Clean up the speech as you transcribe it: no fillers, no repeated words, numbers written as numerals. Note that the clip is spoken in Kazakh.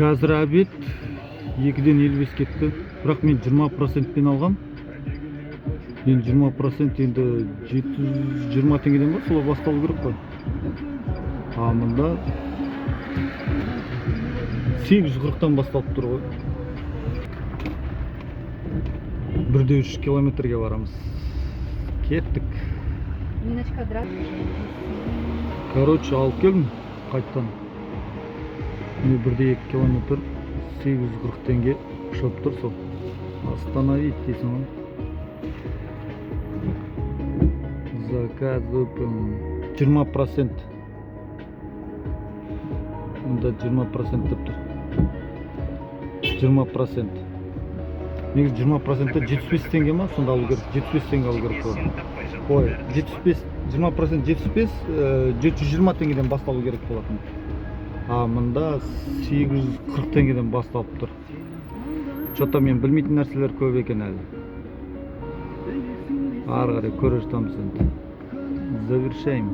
Қазір обед 2-ден 55 кетті. Бірақ мен 20%-пен алғам. Мен 20% енді 720 теңгеден ба, солай басталу керек қой. А мында 840-тан басталып тұр ғой. 1,3 километрге барамыз. Кеттік. Ниночка, здравствуй. Короче, алып келдім қайттан. 1,2 километр 840 теңге шығып тұр сол. Остановить дейсің ғой. Заказываем 20%. Мұнда 20% деп тұр. 20%. Негіз 20%-та 75 теңге ма? Сонда алу керек. 75 теңге алу керек қой. Ой, 75, 20% 75, 720 теңгеден басталу керек болатын. А мында 840 теңгеден басталып тұр. Что-то мен білмейтін нәрселер көп екен әлі. Ары қарай көре жатамыз енді. Завершаем.